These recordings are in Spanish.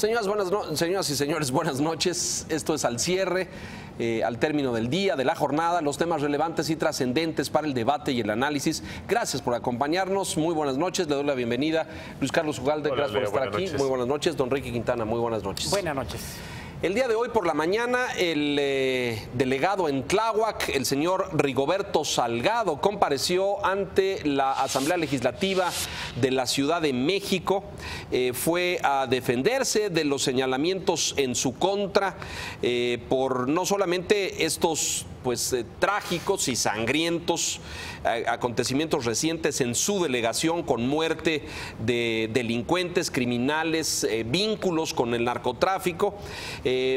Señoras y señores, buenas noches. Esto es Al Cierre, al término del día, de la jornada, los temas relevantes y trascendentes para el debate y el análisis. Gracias por acompañarnos. Muy buenas noches. Le doy la bienvenida. Luis Carlos Ugalde, gracias por estar aquí. Muy buenas noches. Don Ricky Quintana, muy buenas noches. Buenas noches. El día de hoy por la mañana, el delegado en Tláhuac, el señor Rigoberto Salgado, compareció ante la Asamblea Legislativa de la Ciudad de México. Fue a defenderse de los señalamientos en su contra por no solamente estos trágicos y sangrientos acontecimientos recientes en su delegación con muerte de delincuentes, criminales, vínculos con el narcotráfico.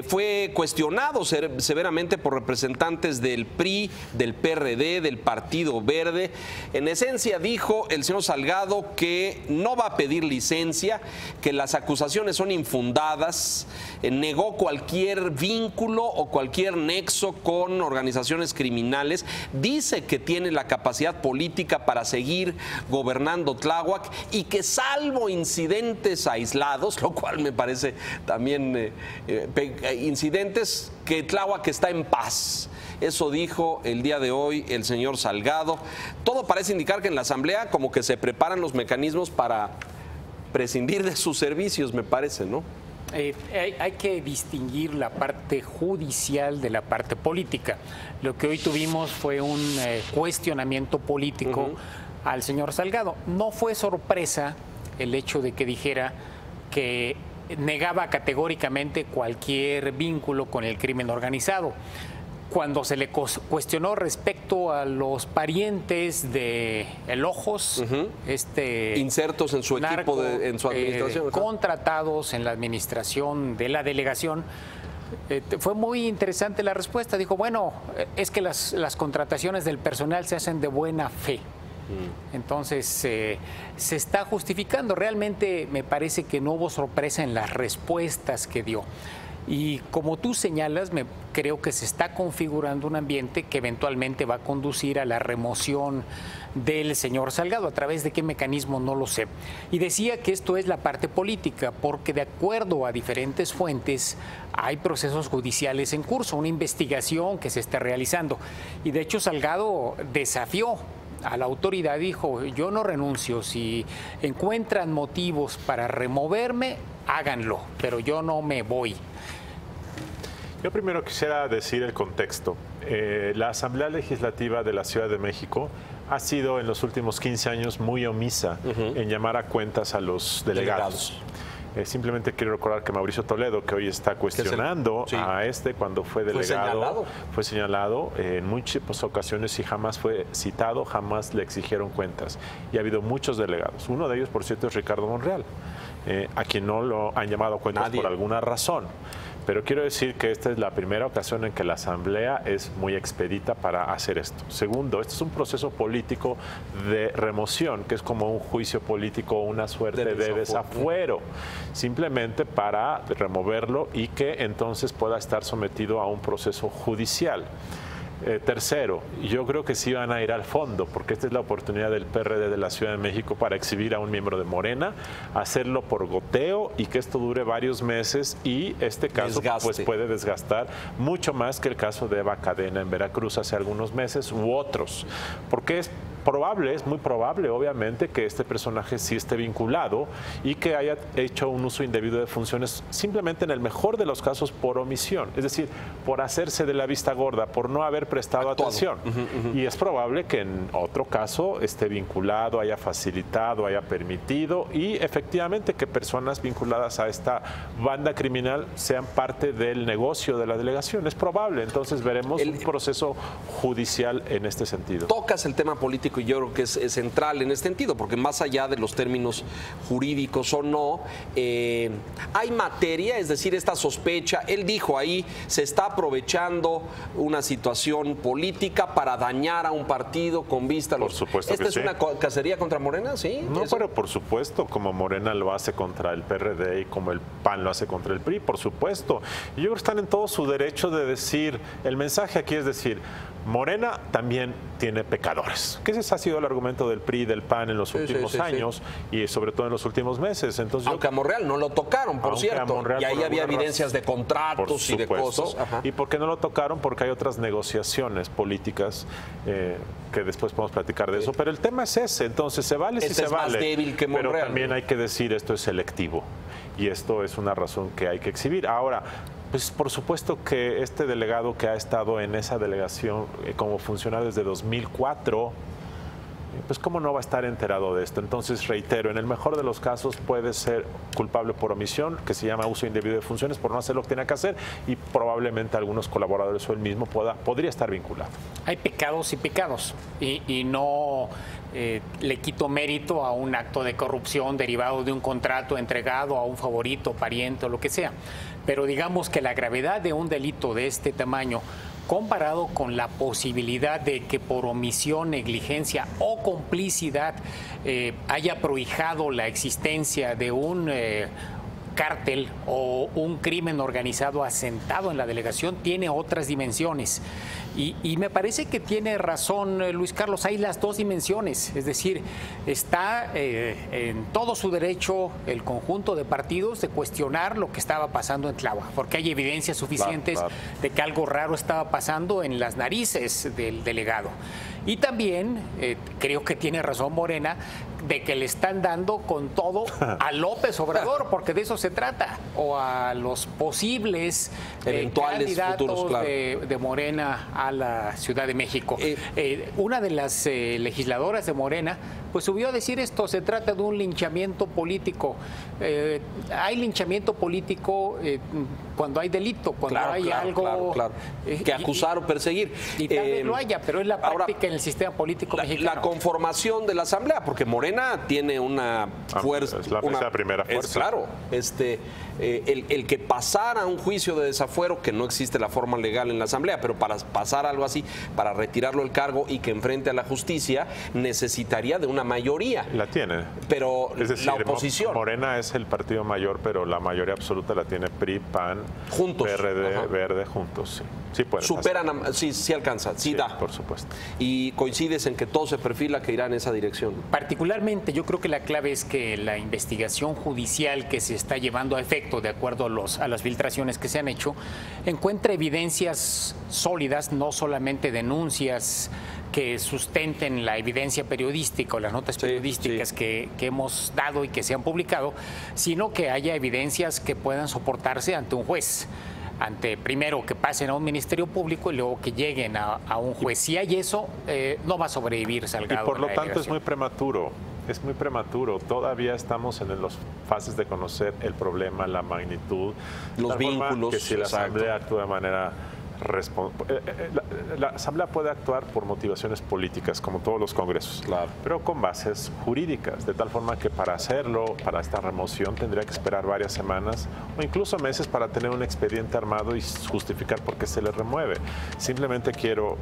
Fue cuestionado severamente por representantes del PRI, del PRD, del Partido Verde. En esencia dijo el señor Salgado que no va a pedir licencia, que las acusaciones son infundadas, negó cualquier vínculo o cualquier nexo con organizaciones criminales, dice que tiene la capacidad política para seguir gobernando Tláhuac y que salvo incidentes aislados, lo cual me parece también incidentes, que Tláhuac está en paz. Eso dijo el día de hoy el señor Salgado. Todo parece indicar que en la Asamblea como que se preparan los mecanismos para prescindir de sus servicios, me parece, ¿no? Hay que distinguir la parte judicial de la parte política. Lo que hoy tuvimos fue un cuestionamiento político al señor Salgado. No fue sorpresa el hecho de que dijera que negaba categóricamente cualquier vínculo con el crimen organizado. Cuando se le cuestionó respecto a los parientes de Ojos, insertos en su equipo, en su administración, contratados en la administración de la delegación, fue muy interesante la respuesta. Dijo, bueno, es que las contrataciones del personal se hacen de buena fe. Entonces se está justificando. Realmente me parece que no hubo sorpresa en las respuestas que dio. Y como tú señalas, creo que se está configurando un ambiente que eventualmente va a conducir a la remoción del señor Salgado. ¿A través de qué mecanismo? No lo sé. Y decía que esto es la parte política, porque de acuerdo a diferentes fuentes hay procesos judiciales en curso, una investigación que se está realizando. Y de hecho Salgado desafió a la autoridad, dijo, yo no renuncio, si encuentran motivos para removerme, háganlo, pero yo no me voy. Yo primero quisiera decir el contexto. La Asamblea Legislativa de la Ciudad de México ha sido en los últimos 15 años muy omisa en llamar a cuentas a los delegados. Simplemente quiero recordar que Mauricio Toledo, que hoy está cuestionando a cuando fue delegado, fue señalado en muchas ocasiones y jamás fue citado, jamás le exigieron cuentas. Y ha habido muchos delegados. Uno de ellos, por cierto, es Ricardo Monreal, a quien no lo han llamado a cuentas por alguna razón. Pero quiero decir que esta es la primera ocasión en que la Asamblea es muy expedita para hacer esto. Segundo, este es un proceso político de remoción, que es como un juicio político, una suerte de desafuero, simplemente para removerlo y que entonces pueda estar sometido a un proceso judicial. Tercero, yo creo que sí van a ir al fondo, porque esta es la oportunidad del PRD de la Ciudad de México para exhibir a un miembro de Morena, hacerlo por goteo y que esto dure varios meses y este caso puede desgastar mucho más que el caso de Eva Cadena en Veracruz hace algunos meses u otros, porque es muy probable obviamente que este personaje sí esté vinculado y que haya hecho un uso indebido de funciones simplemente en el mejor de los casos por omisión, es decir, por hacerse de la vista gorda, por no haber prestado atención. Y es probable que en otro caso esté vinculado, haya facilitado, haya permitido y efectivamente que personas vinculadas a esta banda criminal sean parte del negocio de la delegación. Es probable, entonces veremos un proceso judicial en este sentido. Tocas el tema político y yo creo que es central en este sentido, porque más allá de los términos jurídicos o no, hay materia, es decir, esta sospecha, él dijo ahí, se está aprovechando una situación política para dañar a un partido con vista a los... Por supuesto ¿Esta es una cacería contra Morena? Sí. No, pero por supuesto, como Morena lo hace contra el PRD y como el PAN lo hace contra el PRI, por supuesto. Y yo creo que están en todo su derecho de decir, el mensaje aquí es decir, Morena también tiene pecadores, que ese ha sido el argumento del PRI y del PAN en los últimos años y sobre todo en los últimos meses. Entonces, aunque a Monreal no lo tocaron, por cierto, y ahí había evidencias de contratos y de cosas. ¿Y por qué no lo tocaron? Porque hay otras negociaciones políticas que después podemos platicar de eso, pero el tema es ese, entonces se vale si se vale, más débil que Monreal, pero también hay que decir esto es selectivo y esto es una razón que hay que exhibir. Ahora, pues por supuesto que este delegado que ha estado en esa delegación como funcionario desde 2004, pues cómo no va a estar enterado de esto. Entonces, reitero, en el mejor de los casos puede ser culpable por omisión, que se llama uso indebido de funciones, por no hacer lo que tiene que hacer, y probablemente algunos colaboradores o él mismo podría estar vinculado. Hay pecados y pecados, y no le quito mérito a un acto de corrupción derivado de un contrato entregado a un favorito, pariente o lo que sea. Pero digamos que la gravedad de un delito de este tamaño, comparado con la posibilidad de que por omisión, negligencia o complicidad haya prohijado la existencia de un cártel o un crimen organizado asentado en la delegación, tiene otras dimensiones. Y me parece que tiene razón Luis Carlos, hay las dos dimensiones, es decir, está en todo su derecho el conjunto de partidos de cuestionar lo que estaba pasando en Tláhuac, porque hay evidencias suficientes de que algo raro estaba pasando en las narices del delegado. Y también creo que tiene razón Morena de que le están dando con todo a López Obrador, porque de eso se trata, o a los posibles eventuales candidatos futuros, claro, de Morena a la Ciudad de México. Una de las legisladoras de Morena pues subió a decir esto, se trata de un linchamiento político. Hay linchamiento político cuando hay delito, cuando hay algo que acusar o perseguir. Y tal vez lo haya, pero es la práctica ahora, en el sistema político mexicano. La conformación de la Asamblea, porque Morena tiene una fuerza. Es la primera fuerza. Claro, el que pasara un juicio de desafuero, que no existe la forma legal en la Asamblea, pero para pasar algo así, para retirarlo del cargo y que enfrente a la justicia, necesitaría de una mayoría. La tiene. Pero es decir, la oposición. Morena es el partido mayor, pero la mayoría absoluta la tiene PRI, PAN, juntos. PRD, Verde, juntos. Sí puede. Superan, sí alcanza, sí da. Por supuesto. Y coincides en que todo se perfila que irá en esa dirección. Particularmente, yo creo que la clave es que la investigación judicial que se está llevando a efecto, de acuerdo a las filtraciones que se han hecho, encuentre evidencias sólidas, no solamente denuncias que sustenten la evidencia periodística o las notas periodísticas que hemos dado y que se han publicado, sino que haya evidencias que puedan soportarse ante un juez. Primero que pasen a un ministerio público y luego que lleguen a un juez. Si hay eso, no va a sobrevivir Salgado. Y por lo tanto es muy prematuro. Es muy prematuro. Todavía estamos en las fases de conocer el problema, la magnitud, los vínculos. Que si la Asamblea actúa de manera la Asamblea puede actuar por motivaciones políticas, como todos los congresos, pero con bases jurídicas, de tal forma que para hacerlo, para esta remoción, tendría que esperar varias semanas o incluso meses para tener un expediente armado y justificar por qué se le remueve. Simplemente quiero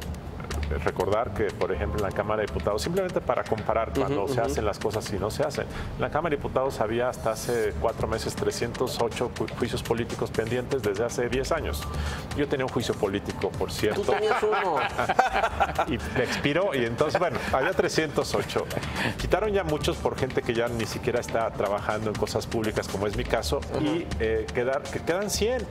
recordar que, por ejemplo, en la Cámara de Diputados, simplemente para comparar cuando se hacen las cosas y no se hacen, en la Cámara de Diputados había hasta hace 4 meses 308 juicios políticos pendientes desde hace 10 años. Yo tenía un juicio político, por cierto. Tú tenías uno. Y me expiró, y entonces, bueno, había 308. Quitaron ya muchos por gente que ya ni siquiera está trabajando en cosas públicas, como es mi caso, y quedan 100.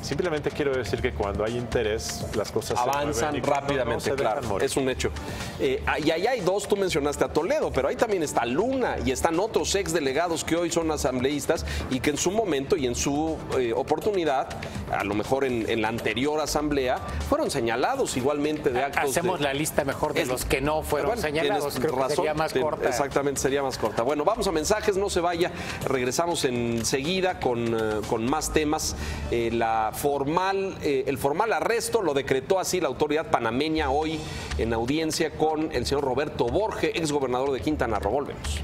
Simplemente quiero decir que cuando hay interés, las cosas avanzan rápidamente, no claro, es un hecho. Y ahí hay dos, tú mencionaste a Toledo, pero ahí también está Luna y están otros exdelegados que hoy son asambleístas y que en su momento y en su oportunidad, a lo mejor en la anterior asamblea, fueron señalados igualmente de actos. Hacemos la lista mejor de los que no fueron señalados, creo que sería más corta. Exactamente, sería más corta. Bueno, vamos a mensajes, no se vaya, regresamos enseguida con más temas. El formal arresto lo decretó así la autoridad panameña hoy en audiencia con el señor Roberto Borge, exgobernador de Quintana Roo. Volvemos.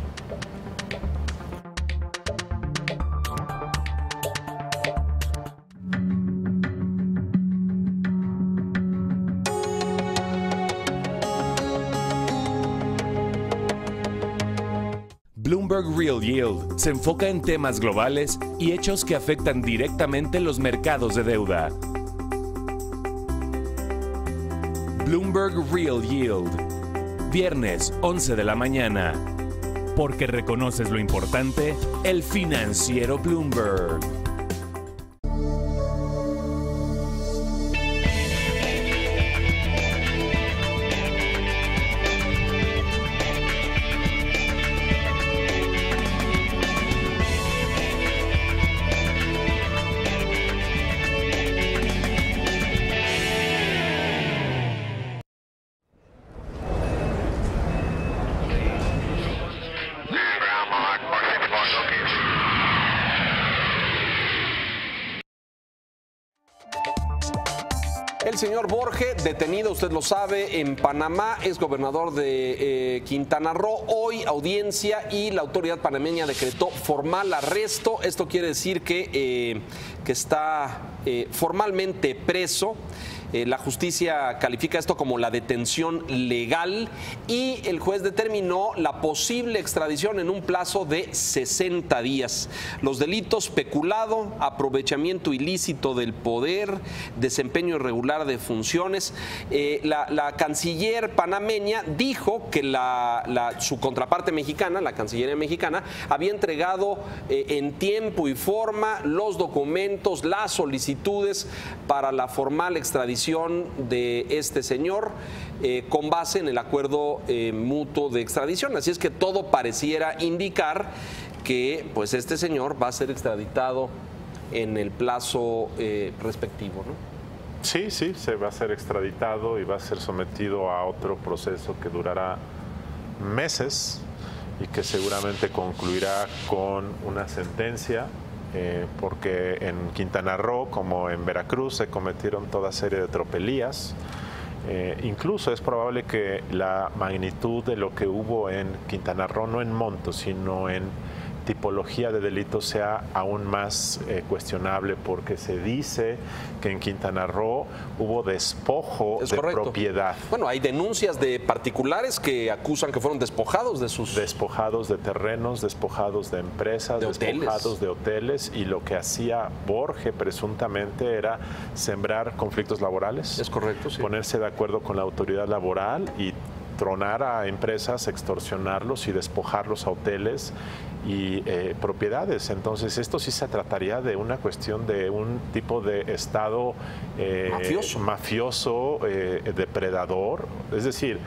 Bloomberg Real Yield se enfoca en temas globales y hechos que afectan directamente los mercados de deuda. Bloomberg Real Yield. Viernes, 11 de la mañana. Porque reconoces lo importante, el financiero Bloomberg. El señor Borge, detenido, usted lo sabe, en Panamá, es gobernador de Quintana Roo. Hoy audiencia y la autoridad panameña decretó formal arresto. Esto quiere decir que está formalmente preso. La justicia califica esto como la detención legal y el juez determinó la posible extradición en un plazo de 60 días. Los delitos: peculado, aprovechamiento ilícito del poder, desempeño irregular de funciones. La canciller panameña dijo que su contraparte mexicana, la Cancillería mexicana, había entregado en tiempo y forma los documentos, las solicitudes para la formal extradición de este señor con base en el acuerdo mutuo de extradición. Así es que todo pareciera indicar que pues este señor va a ser extraditado en el plazo respectivo, ¿no? Sí, se va a ser extraditado y va a ser sometido a otro proceso que durará meses y que seguramente concluirá con una sentencia. Porque en Quintana Roo, como en Veracruz, se cometieron toda serie de tropelías. Incluso es probable que la magnitud de lo que hubo en Quintana Roo, no en monto, sino en tipología de delitos, sea aún más cuestionable, porque se dice que en Quintana Roo hubo despojo de propiedad. Bueno, hay denuncias de particulares que acusan que fueron despojados de sus... Despojados de terrenos, despojados de empresas, despojados de hoteles, y lo que hacía Borge presuntamente era sembrar conflictos laborales. Es correcto, sí. Ponerse de acuerdo con la autoridad laboral y tronar a empresas, extorsionarlos y despojarlos a hoteles y propiedades. Entonces esto sí se trataría de una cuestión de un tipo de estado mafioso, depredador. Es decir,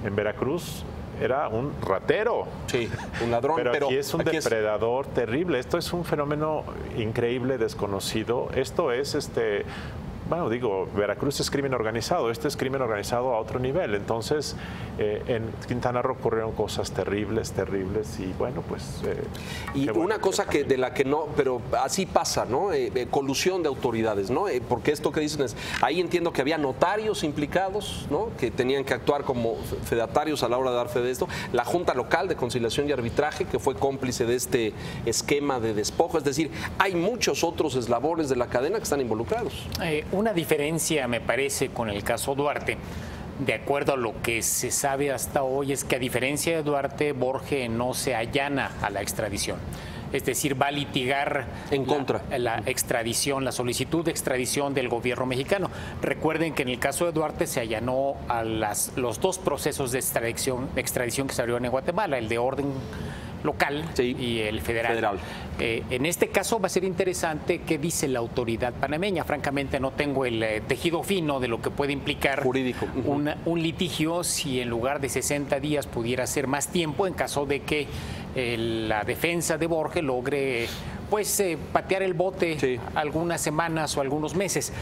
en Veracruz era un ratero. Sí, un ladrón. Pero aquí es un depredador terrible. Esto es un fenómeno increíble, desconocido. Esto es bueno, digo, Veracruz es crimen organizado, este es crimen organizado a otro nivel. Entonces, en Quintana Roo ocurrieron cosas terribles, y bueno, pues... y una cosa de la que no, pero así pasa, ¿no? Colusión de autoridades, ¿no? Porque esto que dicen es, ahí entiendo que había notarios implicados, ¿no? Que tenían que actuar como fedatarios a la hora de dar fe de esto. La Junta Local de Conciliación y Arbitraje, que fue cómplice de este esquema de despojo. Es decir, hay muchos otros eslabones de la cadena que están involucrados. Una diferencia, me parece, con el caso Duarte, de acuerdo a lo que se sabe hasta hoy, es que a diferencia de Duarte, Borge no se allana a la extradición. Es decir, va a litigar en contra la extradición, la solicitud de extradición del gobierno mexicano. Recuerden que en el caso de Duarte se allanó a los dos procesos de extradición que se abrieron en Guatemala, el de orden local y el federal. En este caso va a ser interesante qué dice la autoridad panameña. Francamente no tengo el tejido fino de lo que puede implicar jurídico un litigio, si en lugar de 60 días pudiera ser más tiempo en caso de que la defensa de Borge logre patear el bote algunas semanas o algunos meses.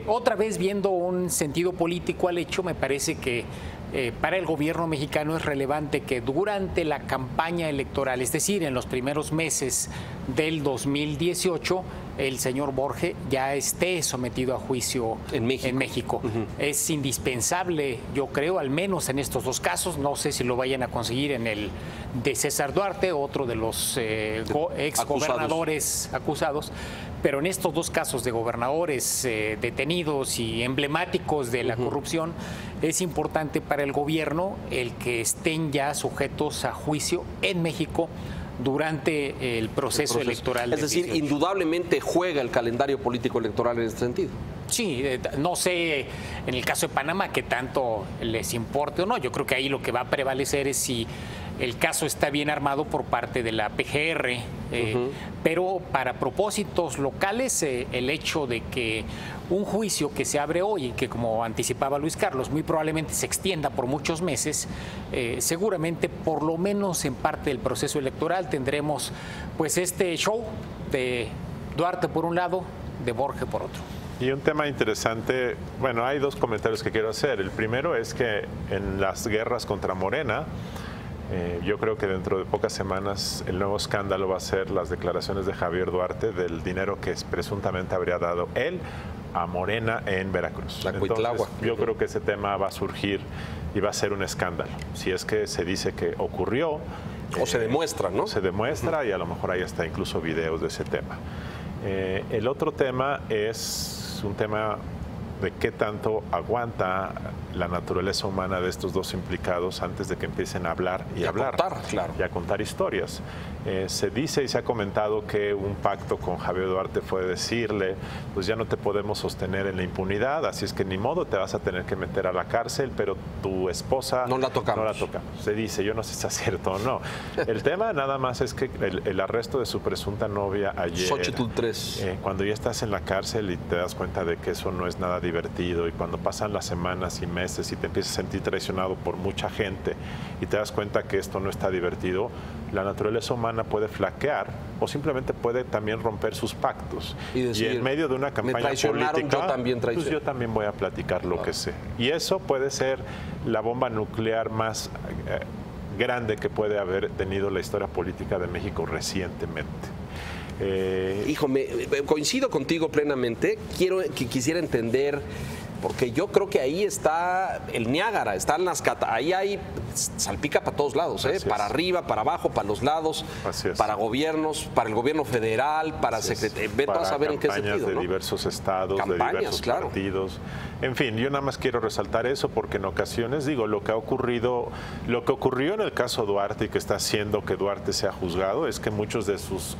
Otra vez, viendo un sentido político al hecho, me parece que para el gobierno mexicano es relevante que durante la campaña electoral, es decir, en los primeros meses del 2018, el señor Borge ya esté sometido a juicio en México. Es indispensable, yo creo, al menos en estos dos casos. No sé si lo vayan a conseguir en el de César Duarte, otro de los ex gobernadores acusados, pero en estos dos casos de gobernadores detenidos y emblemáticos de la corrupción, es importante para el gobierno el que estén ya sujetos a juicio en México durante el proceso electoral. Es decir, indudablemente juega el calendario político electoral en este sentido. Sí, no sé en el caso de Panamá qué tanto les importe o no. Yo creo que ahí lo que va a prevalecer es si el caso está bien armado por parte de la PGR, pero para propósitos locales, el hecho de que un juicio que se abre hoy y que, como anticipaba Luis Carlos, muy probablemente se extienda por muchos meses, seguramente por lo menos en parte del proceso electoral tendremos pues este show de Duarte por un lado, de Borge por otro. Y un tema interesante, bueno, hay dos comentarios que quiero hacer. El primero es que en las guerras contra Morena, yo creo que dentro de pocas semanas el nuevo escándalo va a ser las declaraciones de Javier Duarte del dinero que presuntamente habría dado él a Morena en Veracruz. Entonces, yo creo que ese tema va a surgir y va a ser un escándalo. Si es que se dice que ocurrió. O se demuestra, ¿no? Se demuestra y a lo mejor ahí está incluso videos de ese tema. El otro tema es un tema de qué tanto aguanta la naturaleza humana de estos dos implicados antes de que empiecen a hablar y a contar historias. Se dice y se ha comentado que un pacto con Javier Duarte fue decirle, pues ya no te podemos sostener en la impunidad, así es que ni modo, te vas a tener que meter a la cárcel, pero tu esposa no la tocamos. Se dice, yo no sé si es cierto o no. El tema nada más es que el arresto de su presunta novia ayer, Xochitl 3. Cuando ya estás en la cárcel y te das cuenta de que eso no es nada divertido, y cuando pasan las semanas y meses y te empiezas a sentir traicionado por mucha gente y te das cuenta que esto no está divertido, la naturaleza humana puede flaquear o simplemente puede también romper sus pactos. Y en medio de una campaña política, pues yo también voy a platicar lo que sé. Y eso puede ser la bomba nuclear más grande que puede haber tenido la historia política de México recientemente. Coincido contigo plenamente. Quisiera entender, porque yo creo que ahí está el Niágara, están las ahí hay salpica para todos lados, para arriba, para abajo, para los lados, para gobiernos, para el gobierno federal, para secretaría. Vete a saber en qué sentido, de ¿no? diversos estados, de diversos partidos. En fin, yo nada más quiero resaltar eso porque en ocasiones digo lo que ocurrió en el caso Duarte y que está haciendo que Duarte sea juzgado es que muchos de sus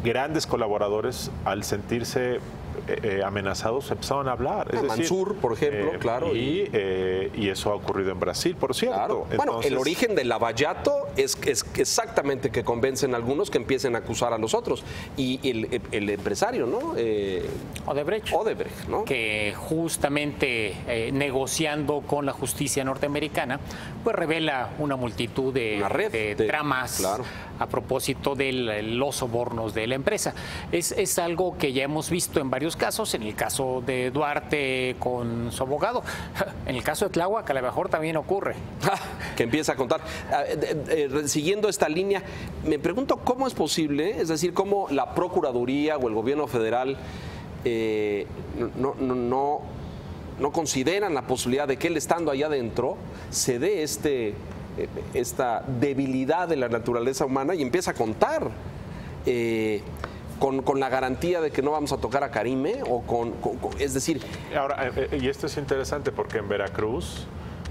grandes colaboradores, al sentirse amenazados, empezaron a hablar. Es decir, Mansur, por ejemplo, claro. Y eso ha ocurrido en Brasil, por cierto. Claro. Entonces, bueno, el origen del lavallato es exactamente que convencen a algunos que empiecen a acusar a los otros. Y el empresario, ¿no? Odebrecht, ¿no? Que justamente negociando con la justicia norteamericana, pues revela una multitud de tramas a propósito de los sobornos de la empresa. Es algo que ya hemos visto en varios casos, en el caso de Duarte con su abogado, en el caso de Tláhuac a lo mejor también ocurre. Que empieza a contar. Siguiendo esta línea, me pregunto cómo es posible, es decir, cómo la Procuraduría o el gobierno federal no consideran la posibilidad de que él estando allá adentro se dé esta debilidad de la naturaleza humana y empieza a contar. Con la garantía de que no vamos a tocar a Karime es decir... Ahora, y esto es interesante porque en Veracruz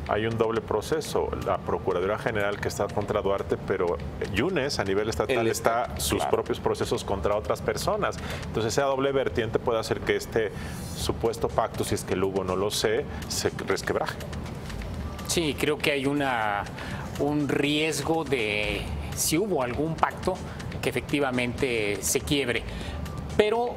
hay un doble proceso. La Procuraduría General que está contra Duarte, pero Yunes a nivel estatal está sus propios procesos contra otras personas. Entonces esa doble vertiente puede hacer que este supuesto pacto, si es que el hubo, no lo sé, se resquebraje. Sí, creo que hay un riesgo de, si hubo algún pacto, que efectivamente se quiebre. Pero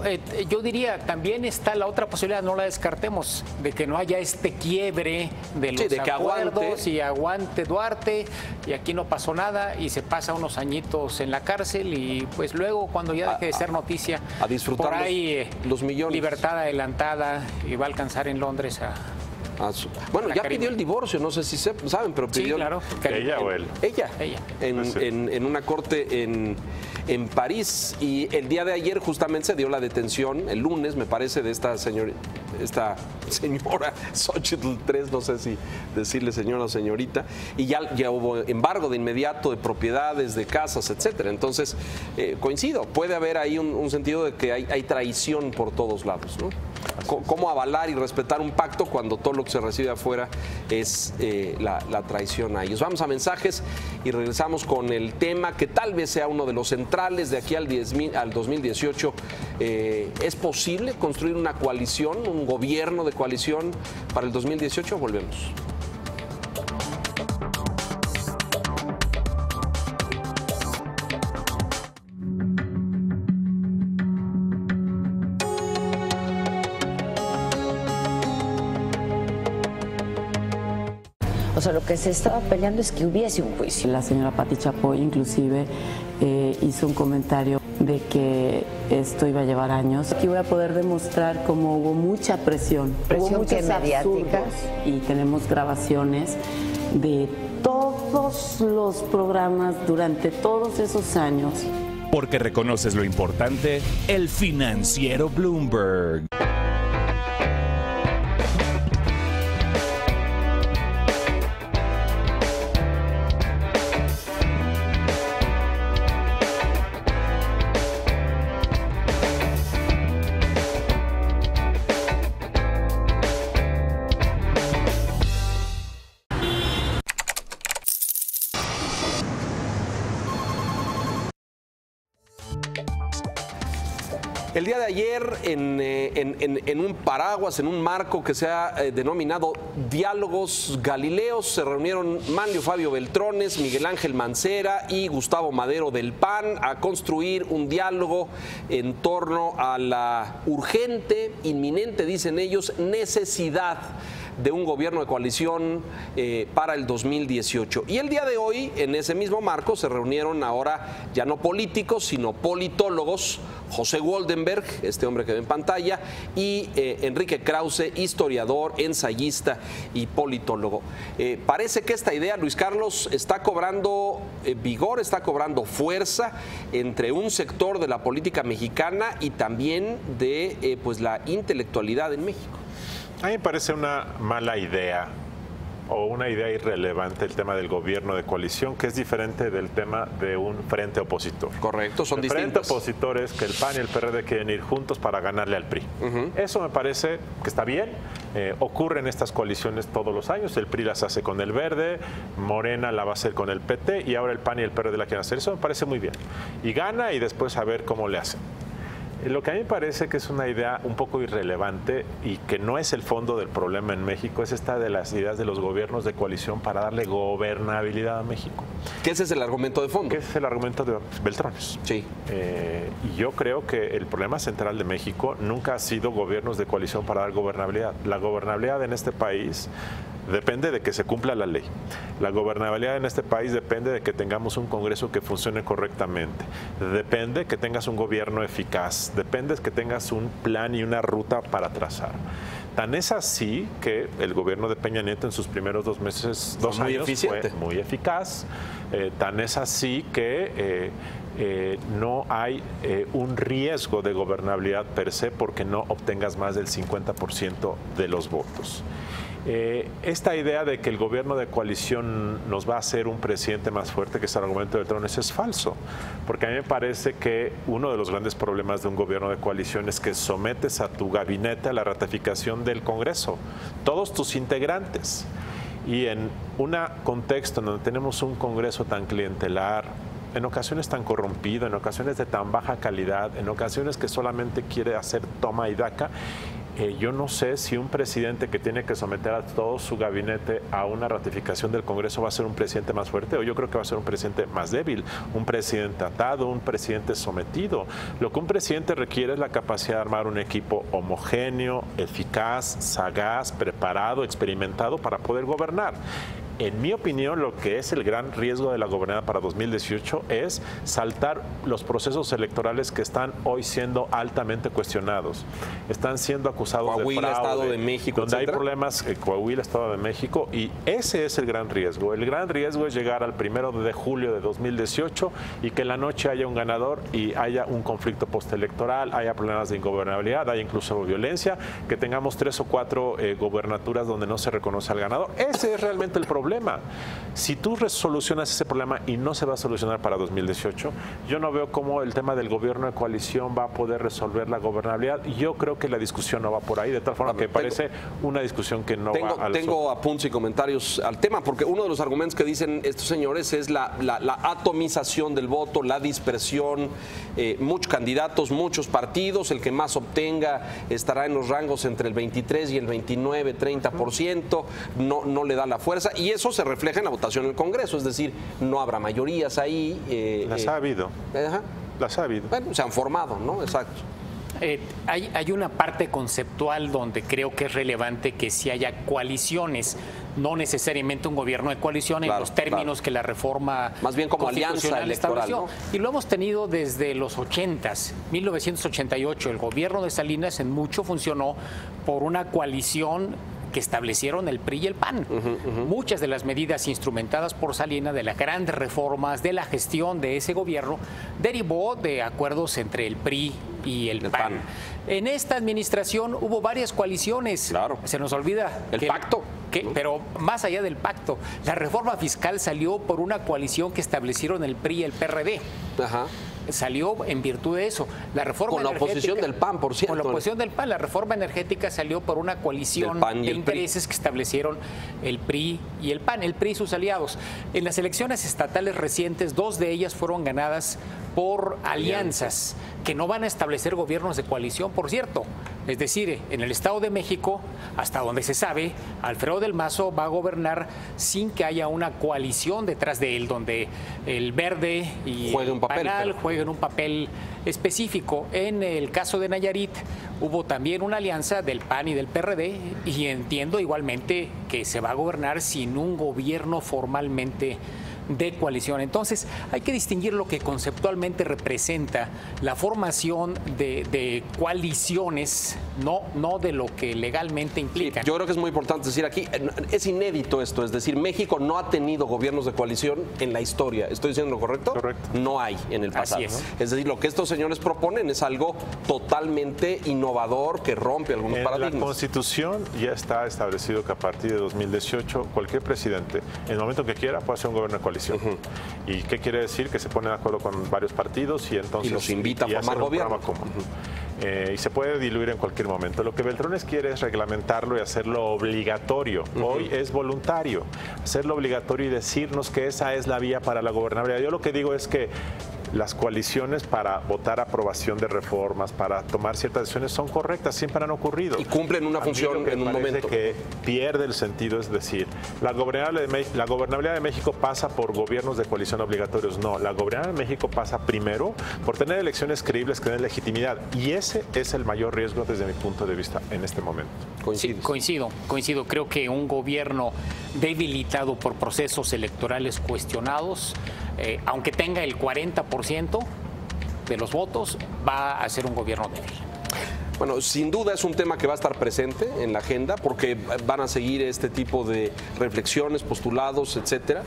yo diría, también está la otra posibilidad, no la descartemos, de que no haya este quiebre de los acuerdos y aguante Duarte, y aquí no pasó nada, y se pasa unos añitos en la cárcel, y pues luego cuando ya deje de ser noticia, a disfrutar por ahí los millones. Libertad adelantada, y va a alcanzar en Londres bueno, ya pidió el divorcio, no sé si saben, pero pidió... Sí, claro. ¿Ella o él? Ella. En una corte en París. Y el día de ayer justamente se dio la detención, el lunes, me parece, de esta señora Xochitl 3, no sé si decirle señora o señorita, y ya hubo embargo de inmediato de propiedades, de casas, etcétera. Entonces, coincido, puede haber ahí un sentido de que hay traición por todos lados, ¿no? cómo avalar y respetar un pacto cuando todo lo que se recibe afuera es la traición a ellos. Vamos a mensajes y regresamos con el tema que tal vez sea uno de los centrales de aquí al 2018. ¿Es posible construir una coalición, un gobierno de coalición para el 2018? Volvemos. O sea, lo que se estaba peleando es que hubiese un juicio. La señora Pati Chapoy inclusive hizo un comentario de que esto iba a llevar años. Aquí voy a poder demostrar cómo hubo mucha presión. ¿Presión que mediática? Y tenemos grabaciones de todos los programas durante todos esos años. Porque reconoces lo importante, el financiero Bloomberg. El día de ayer, en un paraguas, en un marco que se ha denominado Diálogos Galileos, se reunieron Manlio Fabio Beltrones, Miguel Ángel Mancera y Gustavo Madero del PAN a construir un diálogo en torno a la urgente, inminente, dicen ellos, necesidad de un gobierno de coalición para el 2018. Y el día de hoy, en ese mismo marco, se reunieron ahora ya no políticos, sino politólogos, José Goldenberg, este hombre que ve en pantalla, y Enrique Krause, historiador, ensayista y politólogo. Parece que esta idea, Luis Carlos, está cobrando vigor, está cobrando fuerza entre un sector de la política mexicana y también de pues la intelectualidad en México. A mí me parece una mala idea o una idea irrelevante el tema del gobierno de coalición, que es diferente del tema de un frente opositor. Correcto, son distintos. El frente opositor es que el PAN y el PRD quieren ir juntos para ganarle al PRI. Eso me parece que está bien. Ocurren estas coaliciones todos los años. El PRI las hace con el Verde, Morena la va a hacer con el PT y ahora el PAN y el PRD la quieren hacer. Eso me parece muy bien. Y gana y después a ver cómo le hacen. Lo que a mí me parece que es una idea un poco irrelevante y que no es el fondo del problema en México, es esta de las ideas de los gobiernos de coalición para darle gobernabilidad a México. ¿Qué ese es el argumento de fondo? Que ese es el argumento de Beltrones. Sí. Y yo creo que el problema central de México nunca ha sido gobiernos de coalición para dar gobernabilidad. La gobernabilidad en este país depende de que se cumpla la ley. La gobernabilidad en este país depende de que tengamos un Congreso que funcione correctamente. Depende que tengas un gobierno eficaz. Depende de que tengas un plan y una ruta para trazar. Tan es así que el gobierno de Peña Nieto en sus primeros 2 años fue muy eficaz. Tan es así que no hay un riesgo de gobernabilidad per se porque no obtengas más del 50% de los votos. Esta idea de que el gobierno de coalición nos va a hacer un presidente más fuerte, que es el argumento de Beltrones, es falso, porque a mí me parece que uno de los grandes problemas de un gobierno de coalición es que sometes a tu gabinete a la ratificación del Congreso, todos tus integrantes, y en un contexto en donde tenemos un Congreso tan clientelar, en ocasiones tan corrompido, en ocasiones de tan baja calidad, en ocasiones que solamente quiere hacer toma y daca, yo no sé si un presidente que tiene que someter a todo su gabinete a una ratificación del Congreso va a ser un presidente más fuerte, o yo creo que va a ser un presidente más débil, un presidente atado, un presidente sometido. Lo que un presidente requiere es la capacidad de armar un equipo homogéneo, eficaz, sagaz, preparado, experimentado para poder gobernar. En mi opinión, lo que es el gran riesgo de la gobernabilidad para 2018 es saltar los procesos electorales que están hoy siendo altamente cuestionados. Están siendo acusados Coahuila, de fraude, Estado de México, donde etcétera. hay problemas en Coahuila, Estado de México, y ese es el gran riesgo. El gran riesgo es llegar al 1 de julio de 2018 y que en la noche haya un ganador y haya un conflicto postelectoral, haya problemas de ingobernabilidad, haya incluso violencia, que tengamos 3 o 4 gobernaturas donde no se reconoce al ganador. Ese es realmente el problema. problema. Si tú solucionas ese problema y no se va a solucionar para 2018, yo no veo cómo el tema del gobierno de coalición va a poder resolver la gobernabilidad. Yo creo que la discusión no va por ahí, de tal forma que parece una discusión que no va al Tengo apuntes y comentarios al tema, porque uno de los argumentos que dicen estos señores es la atomización del voto, la dispersión, muchos candidatos, muchos partidos, el que más obtenga estará en los rangos entre el 23 y el 29, 30%, no le da la fuerza, y eso se refleja en la votación en el Congreso, es decir, no habrá mayorías ahí. Las ha habido. Las ha habido. Bueno, se han formado, ¿no? Exacto. Hay una parte conceptual donde creo que es relevante que si haya coaliciones, no necesariamente un gobierno de coalición en los términos que la reforma más bien como alianza electoral, ¿no? Y lo hemos tenido desde los 80s, 1988. El gobierno de Salinas en mucho funcionó por una coalición que establecieron el PRI y el PAN. Muchas de las medidas instrumentadas por Salinas, de las grandes reformas, de la gestión de ese gobierno, derivó de acuerdos entre el PRI y el PAN. En esta administración hubo varias coaliciones. Claro. Se nos olvida el pacto. Pero más allá del pacto, la reforma fiscal salió por una coalición que establecieron el PRI y el PRD. Ajá. Salió en virtud de eso. La reforma con la oposición del PAN, por cierto. Con la oposición del PAN. La reforma energética salió por una coalición de intereses que establecieron el PRI y el PAN, el PRI y sus aliados. En las elecciones estatales recientes, 2 de ellas fueron ganadas por alianzas que no van a establecer gobiernos de coalición, por cierto. Es decir, en el Estado de México, hasta donde se sabe, Alfredo del Mazo va a gobernar sin que haya una coalición detrás de él, donde el Verde y el PAN jueguen un papel específico. En el caso de Nayarit hubo también una alianza del PAN y del PRD, y entiendo igualmente que se va a gobernar sin un gobierno formalmente de coalición. Entonces, hay que distinguir lo que conceptualmente representa la formación de coaliciones, no de lo que legalmente implica. Yo creo que es muy importante decir aquí, es inédito esto, es decir, México no ha tenido gobiernos de coalición en la historia. ¿Estoy diciendo lo correcto? Correcto. No hay en el pasado. Así es. Es decir, lo que estos señores proponen es algo totalmente innovador que rompe algunos paradigmas. En la Constitución ya está establecido que a partir de 2018 cualquier presidente, en el momento que quiera, puede hacer un gobierno de coalición. ¿Y qué quiere decir? Que se pone de acuerdo con varios partidos y entonces los invita a formar gobierno. Y se puede diluir en cualquier momento. Lo que Beltrones quiere es reglamentarlo y hacerlo obligatorio. Hoy es voluntario. Hacerlo obligatorio y decirnos que esa es la vía para la gobernabilidad. Yo lo que digo es que las coaliciones para votar aprobación de reformas, para tomar ciertas decisiones son correctas, siempre han ocurrido. Y cumplen una función en un momento. Que pierde el sentido, es decir, la gobernabilidad de México pasa por gobiernos de coalición obligatorios. No, la gobernabilidad de México pasa primero por tener elecciones creíbles que den legitimidad. Y ese es el mayor riesgo desde mi punto de vista en este momento. Sí, coincido. Creo que un gobierno debilitado por procesos electorales cuestionados, aunque tenga el 40% de los votos, va a ser un gobierno débil. Bueno, sin duda es un tema que va a estar presente en la agenda porque van a seguir este tipo de reflexiones, postulados, etcétera.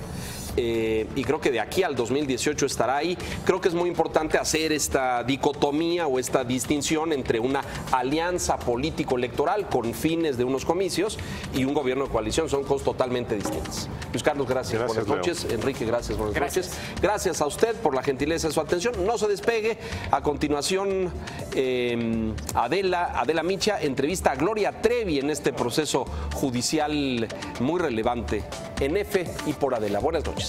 Y creo que de aquí al 2018 estará ahí. Creo que es muy importante hacer esta dicotomía o esta distinción entre una alianza político-electoral con fines de unos comicios y un gobierno de coalición. Son cosas totalmente distintas. Luis Carlos, gracias. Buenas noches. Enrique, gracias. Buenas noches. Gracias a usted por la gentileza de su atención. No se despegue. A continuación, Adela Micha entrevista a Gloria Trevi en este proceso judicial muy relevante en F y por Adela. Buenas noches.